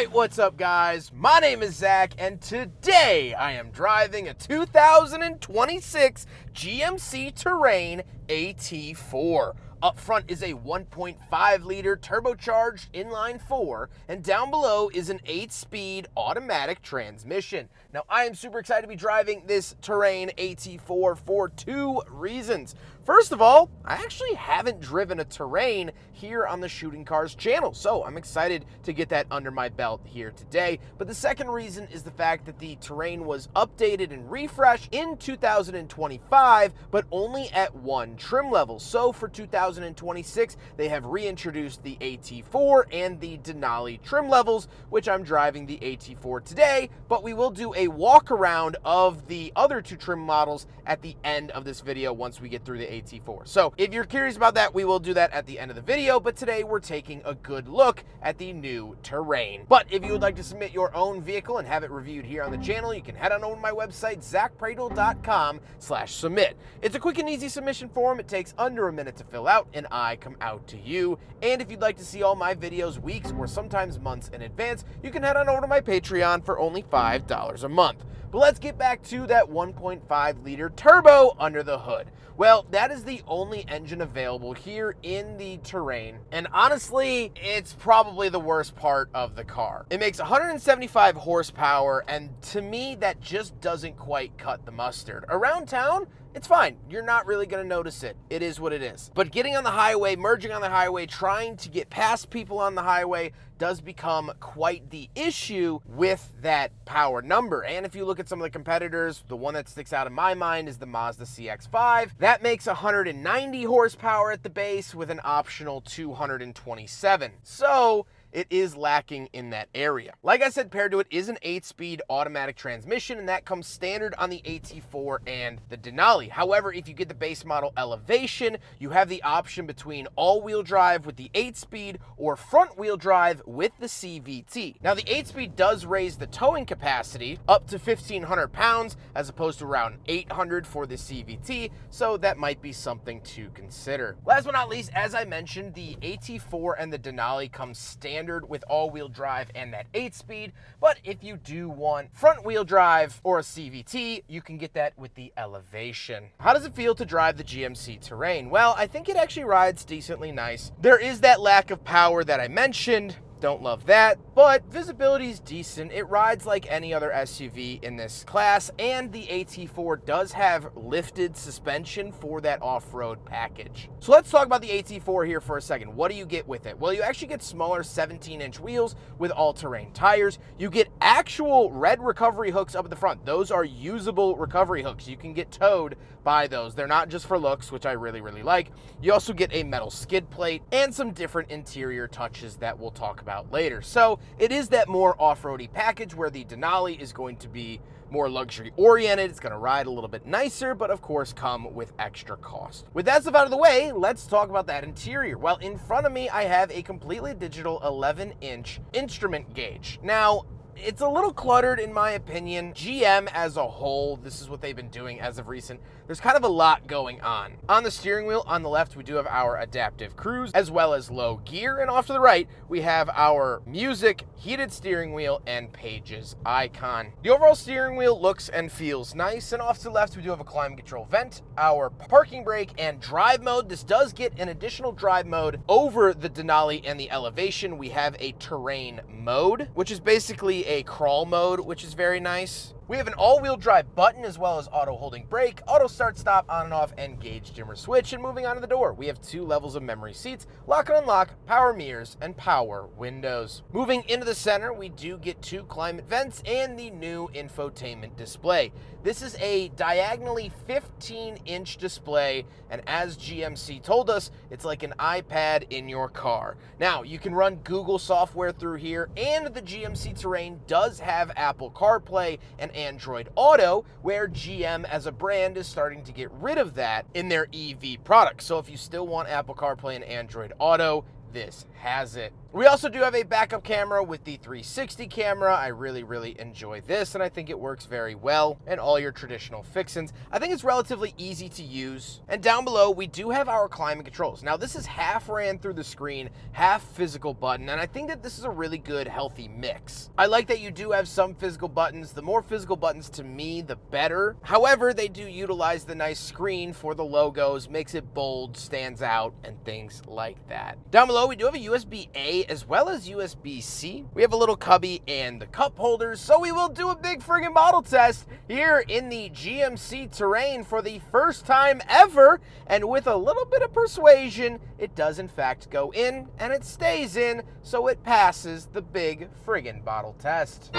Alright, what's up guys? My name is Zack, and today I am driving a 2026 GMC Terrain AT4. Up front is a 1.5 liter turbocharged inline 4, and down below is an 8-speed automatic transmission. Now I am super excited to be driving this Terrain AT4 for two reasons. First of all, I actually haven't driven a Terrain here on the Shooting Cars channel, so I'm excited to get that under my belt here today. But the second reason is the fact that the Terrain was updated and refreshed in 2025, but only at one trim level. So for 2026, they have reintroduced the AT4 and the Denali trim levels, which I'm driving the AT4 today, but we will do a walk around of the other two trim models at the end of this video once we get through the AT4. So if you're curious about that, we will do that at the end of the video, but today we're taking a good look at the new Terrain. But if you would like to submit your own vehicle and have it reviewed here on the channel, you can head on over to my website, zackpradel.com/submit. It's a quick and easy submission form. It takes under a minute to fill out, and I come out to you. And if you'd like to see all my videos weeks or sometimes months in advance, you can head on over to my Patreon for only $5 a month. But let's get back to that 1.5 liter turbo under the hood. Well, that is the only engine available here in the Terrain, and honestly, it's probably the worst part of the car. It makes 175 horsepower, and to me, that just doesn't quite cut the mustard. Around town, it's fine. You're not really going to notice it. It is what it is. But getting on the highway, merging on the highway, trying to get past people on the highway does become quite the issue with that power number. And if you look at some of the competitors, the one that sticks out in my mind is the Mazda CX-5. That makes 190 horsepower at the base with an optional 227. So it is lacking in that area. Like I said, paired to it is an 8-speed automatic transmission, and that comes standard on the AT4 and the Denali. However, if you get the base model Elevation, you have the option between all-wheel drive with the 8-speed or front-wheel drive with the CVT. Now, the 8-speed does raise the towing capacity up to 1,500 pounds as opposed to around 800 for the CVT, so that might be something to consider. Last but not least, as I mentioned, the AT4 and the Denali come standard with all-wheel drive and that 8-speed, but if you do want front-wheel drive or a CVT, you can get that with the Elevation. How does it feel to drive the GMC Terrain? Well, I think it actually rides decently nice. There is that lack of power that I mentioned. Don't love that, but visibility is decent. It rides like any other SUV in this class, and the AT4 does have lifted suspension for that off-road package. So let's talk about the AT4 here for a second. What do you get with it? Well, you actually get smaller 17-inch wheels with all-terrain tires. You get actual red recovery hooks up at the front. Those are usable recovery hooks. You can get towed by those. They're not just for looks, which I really, really like. You also get a metal skid plate and some different interior touches that we'll talk about later. So it is that more off-roady package where the Denali is going to be more luxury oriented. It's going to ride a little bit nicer, but of course come with extra cost. With that stuff out of the way, let's talk about that interior. Well, in front of me, I have a completely digital 11-inch instrument gauge. Now, it's a little cluttered in my opinion. GM as a whole, this is what they've been doing as of recent. There's kind of a lot going on. On the steering wheel, on the left, we do have our adaptive cruise, as well as low gear, and off to the right, we have our music, heated steering wheel, and Pages icon. The overall steering wheel looks and feels nice, and off to the left, we do have a climate control vent, our parking brake, and drive mode. This does get an additional drive mode over the Denali and the Elevation. We have a terrain mode, which is basically a crawl mode, which is very nice. We have an all-wheel drive button as well as auto holding brake, auto start stop on and off, and gauge dimmer switch. And moving on to the door, we have 2 levels of memory seats, lock and unlock, power mirrors, and power windows. Moving into the center, we do get 2 climate vents and the new infotainment display. This is a diagonally 15-inch display, and as GMC told us, it's like an iPad in your car. Now, you can run Google software through here, and the GMC Terrain does have Apple CarPlay and Android Auto, where GM as a brand is starting to get rid of that in their EV products. So if you still want Apple CarPlay and Android Auto, this has it. We also do have a backup camera with the 360 camera. I really enjoy this, and I think it works very well in all your traditional fixins. I think it's relatively easy to use. And down below, we do have our climate controls. Now, this is half ran through the screen, half physical button, and I think that this is a really good, healthy mix. I like that you do have some physical buttons. The more physical buttons, to me, the better. However, they do utilize the nice screen for the logos, makes it bold, stands out, and things like that. Down below, we do have a USB-A as well as USB-C. We have a little cubby and the cup holders, so we will do a big friggin' bottle test here in the GMC Terrain for the first time ever, and with a little bit of persuasion, it does in fact go in, and it stays in, so it passes the big friggin' bottle test.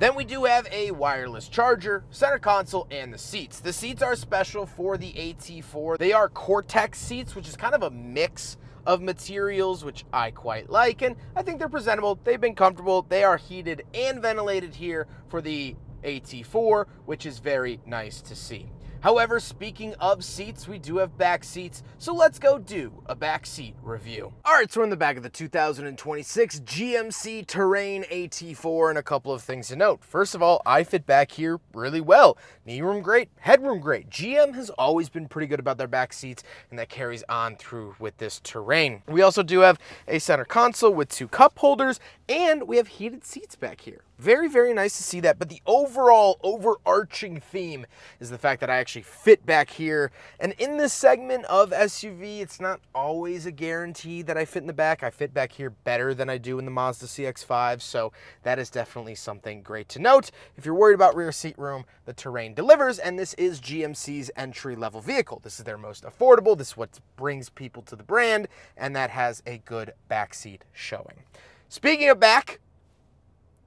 Then we do have a wireless charger, center console, and the seats. The seats are special for the AT4. They are Cortex seats, which is kind of a mix of materials, which I quite like, and I think they're presentable. They've been comfortable. They are heated and ventilated here for the AT4, which is very nice to see. However, speaking of seats, we do have back seats, so let's go do a back seat review. All right, so we're in the back of the 2026 GMC Terrain AT4, and a couple of things to note. First of all, I fit back here really well. Knee room great, headroom great. GM has always been pretty good about their back seats, and that carries on through with this Terrain. We also do have a center console with 2 cup holders, and we have heated seats back here. Very nice to see that, but the overall overarching theme is the fact that I actually fit back here. And in this segment of SUV, it's not always a guarantee that I fit in the back. I fit back here better than I do in the Mazda CX-5, so that is definitely something great to note. If you're worried about rear seat room, the Terrain delivers, and this is GMC's entry-level vehicle. This is their most affordable. This is what brings people to the brand, and that has a good backseat showing. Speaking of back,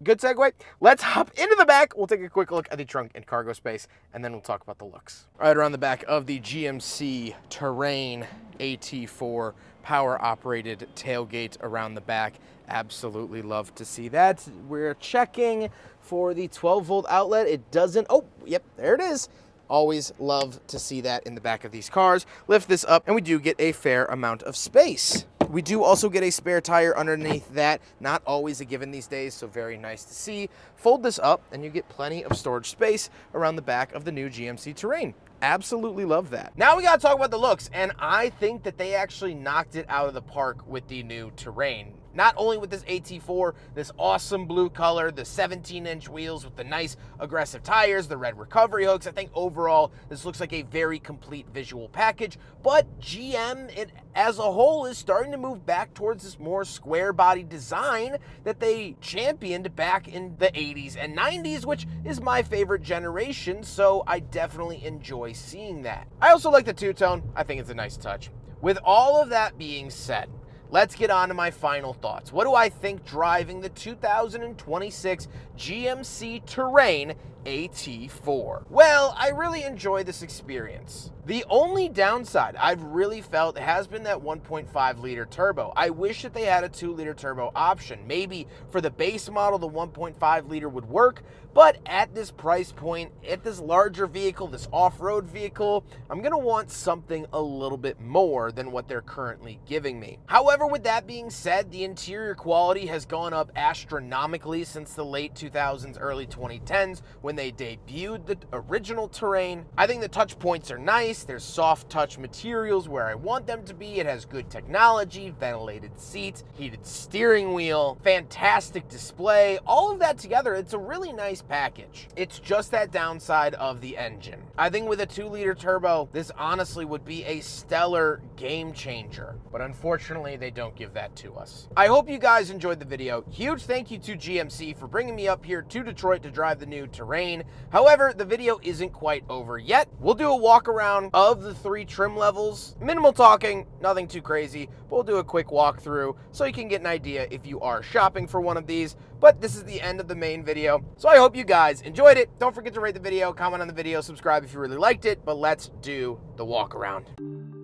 good segue. Let's hop into the back. We'll take a quick look at the trunk and cargo space, and then we'll talk about the looks. All right, around the back of the GMC Terrain AT4, power-operated tailgate around the back. Absolutely love to see that. We're checking for the 12-volt outlet. It doesn't, oh, yep, there it is. Always love to see that in the back of these cars. Lift this up, and we do get a fair amount of space. We do also get a spare tire underneath that. Not always a given these days, so very nice to see. Fold this up, and you get plenty of storage space around the back of the new GMC Terrain. Absolutely love that. Now we gotta talk about the looks, and I think that they actually knocked it out of the park with the new Terrain. Not only with this AT4, this awesome blue color, the 17-inch wheels with the nice aggressive tires, the red recovery hooks. I think overall, this looks like a very complete visual package, but GM, as a whole, is starting to move back towards this more square body design that they championed back in the 80s and 90s, which is my favorite generation, so I definitely enjoy seeing that. I also like the two-tone. I think it's a nice touch. With all of that being said, let's get on to my final thoughts. What do I think driving the 2026 GMC Terrain AT4? Well, I really enjoy this experience. The only downside I've really felt has been that 1.5 liter turbo. I wish that they had a 2 liter turbo option. Maybe for the base model, the 1.5 liter would work, but at this price point, at this larger vehicle, this off-road vehicle, I'm gonna want something a little bit more than what they're currently giving me. However, with that being said, the interior quality has gone up astronomically since the late 2000s, early 2010s, when they debuted the original Terrain. I think the touch points are nice. There's soft touch materials where I want them to be. It has good technology, ventilated seats, heated steering wheel, fantastic display. All of that together, it's a really nice package. It's just that downside of the engine. I think with a 2 liter turbo, this honestly would be a stellar game changer, but unfortunately they don't give that to us. I hope you guys enjoyed the video. Huge thank you to GMC for bringing me up here to Detroit to drive the new Terrain. However, the video isn't quite over yet. We'll do a walk around of the 3 trim levels. Minimal talking, nothing too crazy, but we'll do a quick walkthrough so you can get an idea if you are shopping for one of these. But this is the end of the main video, so I hope you guys enjoyed it. Don't forget to rate the video, comment on the video, subscribe if you really liked it, but let's do the walk around.